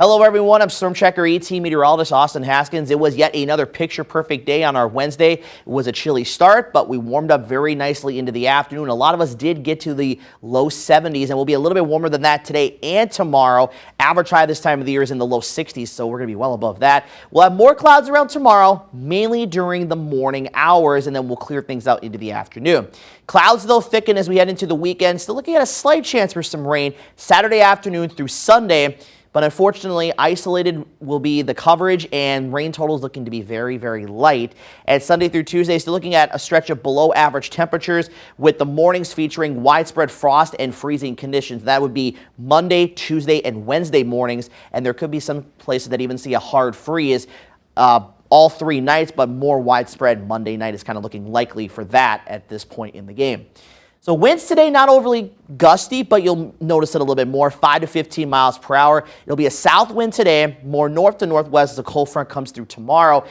Hello everyone, I'm Storm Checker ET meteorologist Austin Haskins. It was yet another picture-perfect day on our Wednesday. It was a chilly start, but we warmed up very nicely into the afternoon. A lot of us did get to the low 70s, and we'll be a little bit warmer than that today and tomorrow. Average high this time of the year is in the low 60s, so we're going to be well above that. We'll have more clouds around tomorrow, mainly during the morning hours, and then we'll clear things out into the afternoon. Clouds, though, thicken as we head into the weekend. Still looking at a slight chance for some rain Saturday afternoon through Sunday. But unfortunately, isolated will be the coverage, and rain totals looking to be very, very light. And Sunday through Tuesday, still looking at a stretch of below average temperatures, with the mornings featuring widespread frost and freezing conditions. That would be Monday, Tuesday, and Wednesday mornings. And there could be some places that even see a hard freeze all 3 nights, but more widespread Monday night is kind of looking likely for that at this point in the game. So winds today, not overly gusty, but you'll notice it a little bit more, 5 to 15 miles per hour. It'll be a south wind today, more north to northwest as a cold front comes through tomorrow.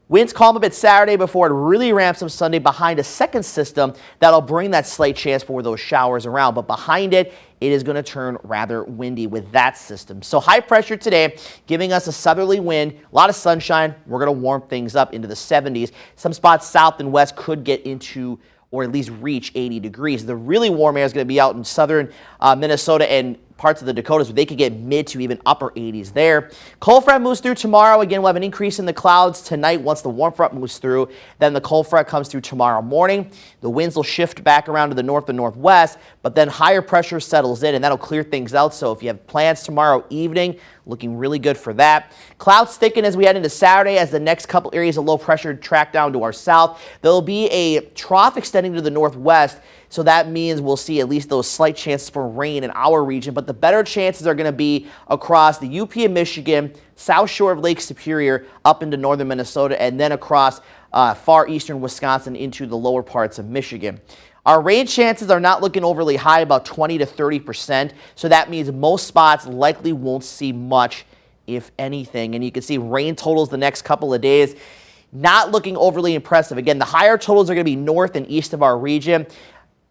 Winds calm a bit Saturday before it really ramps up Sunday behind a second system that'll bring that slight chance for those showers around. But behind it, it is going to turn rather windy with that system. So high pressure today, giving us a southerly wind, a lot of sunshine. We're going to warm things up into the 70s. Some spots south and west could get into or at least reach 80 degrees. The really warm air is going to be out in southern Minnesota and parts of the Dakotas, where they could get mid to even upper 80s there. Cold front moves through tomorrow. Again, we'll have an increase in the clouds tonight once the warm front moves through. Then the cold front comes through tomorrow morning. The winds will shift back around to the north and northwest, but then higher pressure settles in, and that'll clear things out. So if you have plans tomorrow evening, looking really good for that. Clouds thicken as we head into Saturday as the next couple areas of low pressure track down to our south. There'll be a trough extending to the northwest, so that means we'll see at least those slight chances for rain in our region, but the better chances are going to be across the UP of Michigan, south shore of Lake Superior, up into northern Minnesota, and then across far eastern Wisconsin into the lower parts of Michigan. Our rain chances are not looking overly high, about 20 to 30%, so that means most spots likely won't see much, if anything. And you can see rain totals the next couple of days not looking overly impressive. Again, the higher totals are going to be north and east of our region.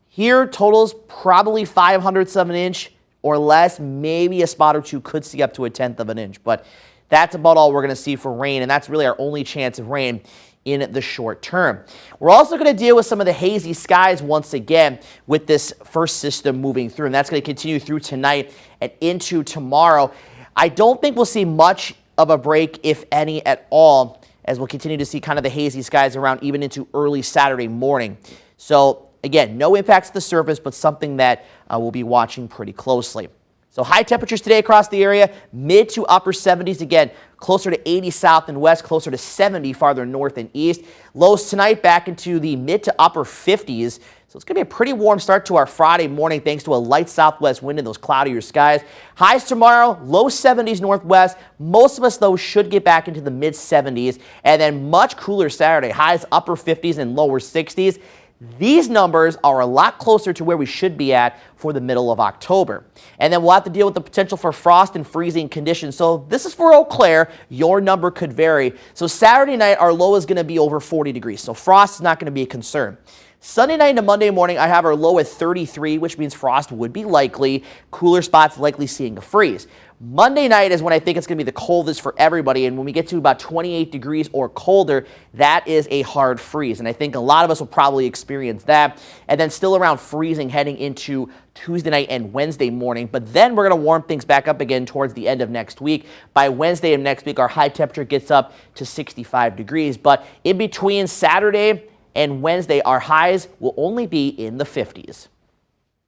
Here, totals probably 0.05 of an inch or less, maybe a spot or two could see up to 1/10 of an inch, but that's about all we're going to see for rain, and that's really our only chance of rain in the short term. We're also going to deal with some of the hazy skies once again with this first system moving through, and that's going to continue through tonight and into tomorrow. I don't think we'll see much of a break, if any at all, as we'll continue to see kind of the hazy skies around even into early Saturday morning. So again, no impacts to the surface, but something that we'll be watching pretty closely. So high temperatures today across the area, mid to upper 70s. Again, closer to 80 south and west, closer to 70 farther north and east. Lows tonight back into the mid to upper 50s. So it's going to be a pretty warm start to our Friday morning thanks to a light southwest wind and those cloudier skies. Highs tomorrow, low 70s northwest. Most of us, though, should get back into the mid 70s. And then much cooler Saturday. Highs upper 50s and lower 60s. These numbers are a lot closer to where we should be at for the middle of October. And then we'll have to deal with the potential for frost and freezing conditions. So this is for Eau Claire. Your number could vary. So Saturday night, our low is going to be over 40 degrees. So frost is not going to be a concern. Sunday night into Monday morning, I have our low at 33, which means frost would be likely. Cooler spots likely seeing a freeze. Monday night is when I think it's going to be the coldest for everybody, and when we get to about 28 degrees or colder, that is a hard freeze, and I think a lot of us will probably experience that, and then still around freezing heading into Tuesday night and Wednesday morning, but then we're going to warm things back up again towards the end of next week. By Wednesday of next week, our high temperature gets up to 65 degrees, but in between Saturday and Wednesday, our highs will only be in the 50s.